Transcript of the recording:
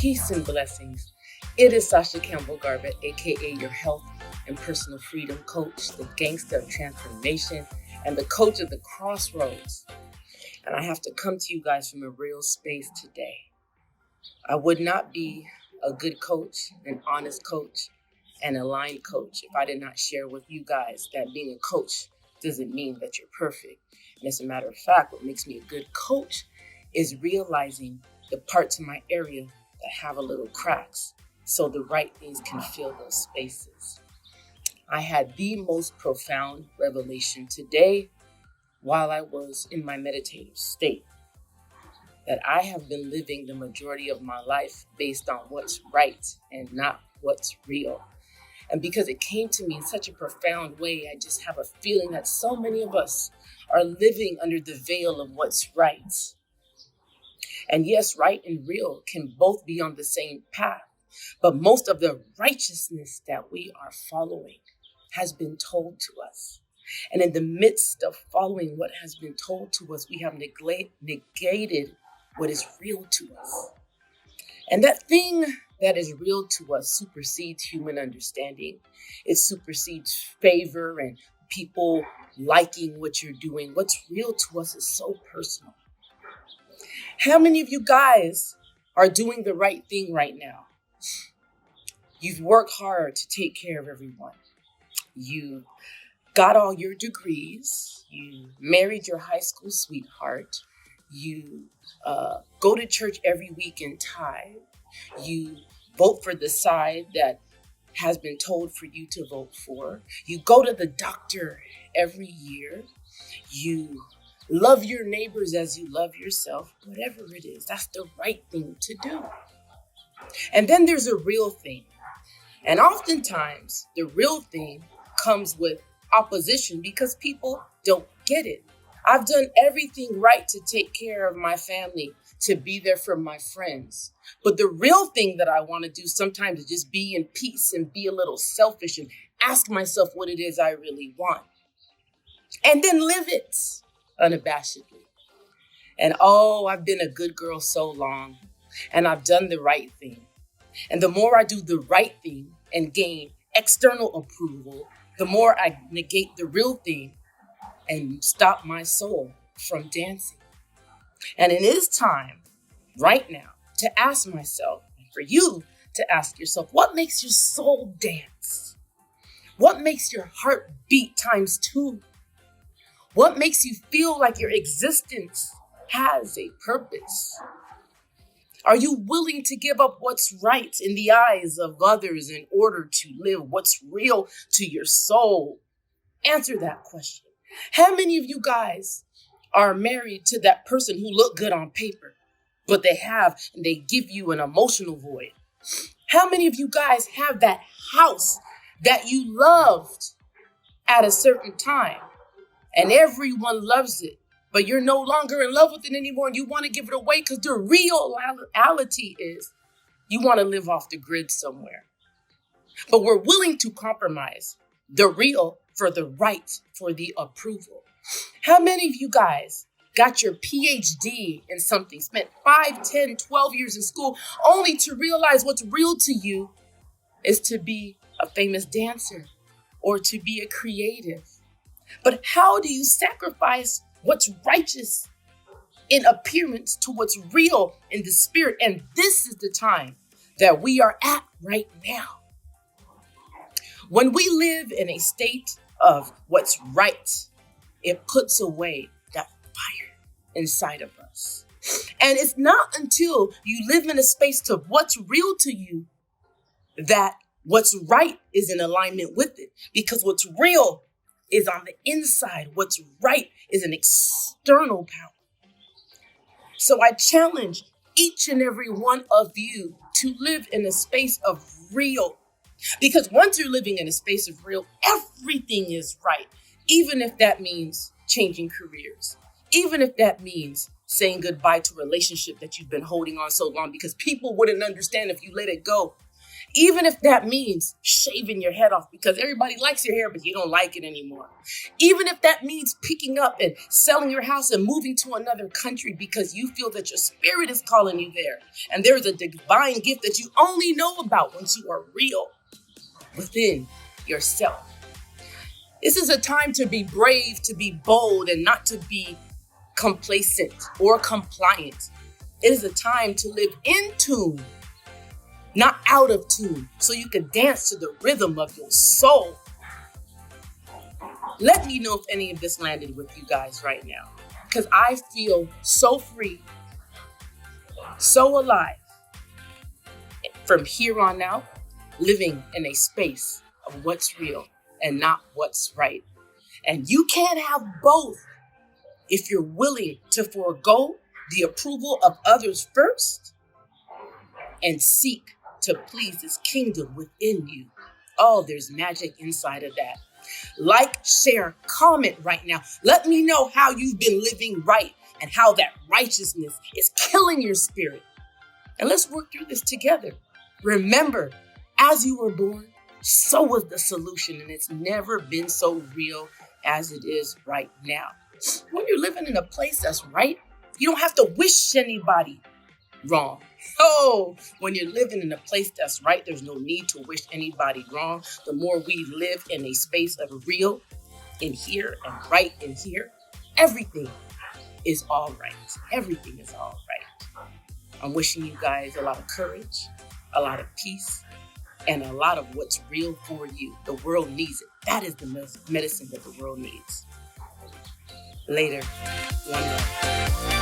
Peace and blessings. It is Sasha Campbell-Garbutt, aka your health and personal freedom coach, the gangster of transformation, and the coach of the crossroads. And I have to come to you guys from a real space today. I would not be a good coach, an honest coach, and aligned coach if I did not share with you guys that being a coach doesn't mean that you're perfect. And as a matter of fact, what makes me a good coach is realizing the parts of my area that have a little cracks so the right things can fill those spaces. I had the most profound revelation today while I was in my meditative state, that I have been living the majority of my life based on what's right and not what's real. And because it came to me in such a profound way, I just have a feeling that so many of us are living under the veil of what's right. And yes, right and real can both be on the same path, but most of the righteousness that we are following has been told to us. And in the midst of following what has been told to us, we have negated what is real to us. And that thing that is real to us supersedes human understanding. It supersedes favor and people liking what you're doing. What's real to us is so personal. How many of you guys are doing the right thing right now? You've worked hard to take care of everyone. You got all your degrees. You married your high school sweetheart. You go to church every week and tithe. You vote for the side that has been told for you to vote for. You go to the doctor every year. You love your neighbors as you love yourself. Whatever it is, that's the right thing to do. And then there's a real thing. And oftentimes, the real thing comes with opposition because people don't get it. I've done everything right to take care of my family, to be there for my friends. But the real thing that I want to do sometimes is just be in peace and be a little selfish and ask myself what it is I really want. And then live it unabashedly. And I've been a good girl so long, and I've done the right thing. And the more I do the right thing and gain external approval, the more I negate the real thing and stop my soul from dancing. And it is time right now to ask myself, and for you to ask yourself, what makes your soul dance? What makes your heart beat times 2? What makes you feel like your existence has a purpose? Are you willing to give up what's right in the eyes of others in order to live what's real to your soul? Answer that question. How many of you guys are married to that person who look good on paper, but they give you an emotional void? How many of you guys have that house that you loved at a certain time and everyone loves it, but you're no longer in love with it anymore and you want to give it away because the reality is you want to live off the grid somewhere. But we're willing to compromise the real for the right, for the approval. How many of you guys got your PhD in something, spent 5, 10, 12 years in school, only to realize what's real to you is to be a famous dancer or to be a creative? But how do you sacrifice what's righteous in appearance to what's real in the spirit? And this is the time that we are at right now. When we live in a state of what's right, it puts away that fire inside of us. And it's not until you live in a space of what's real to you that what's right is in alignment with it. Because what's real is on the inside. What's right is an external power. So I challenge each and every one of you to live in a space of real. Because once you're living in a space of real, everything is right. Even if that means changing careers. Even if that means saying goodbye to a relationship that you've been holding on so long because people wouldn't understand if you let it go. Even if that means shaving your head off because everybody likes your hair, but you don't like it anymore. Even if that means picking up and selling your house and moving to another country because you feel that your spirit is calling you there. And there's a divine gift that you only know about once you are real within yourself. This is a time to be brave, to be bold, and not to be complacent or compliant. It is a time to live in tune, not out of tune, so you can dance to the rhythm of your soul. Let me know if any of this landed with you guys right now, because I feel so free, so alive from here on out, living in a space of what's real and not what's right. And you can't have both if you're willing to forego the approval of others first and seek to please his kingdom within you. Oh, there's magic inside of that. Like, share, comment right now. Let me know how you've been living right and how that righteousness is killing your spirit. And let's work through this together. Remember, as you were born, so was the solution, and it's never been so real as it is right now. When you're living in a place that's right, you don't have to wish anybody wrong. Oh, when you're living in a place that's right, there's no need to wish anybody wrong. The more we live in a space of real in here and right in here, everything is all right. Everything is all right. I'm wishing you guys a lot of courage, a lot of peace, and a lot of what's real for you. The world needs it. That is the medicine that the world needs. Later. One love.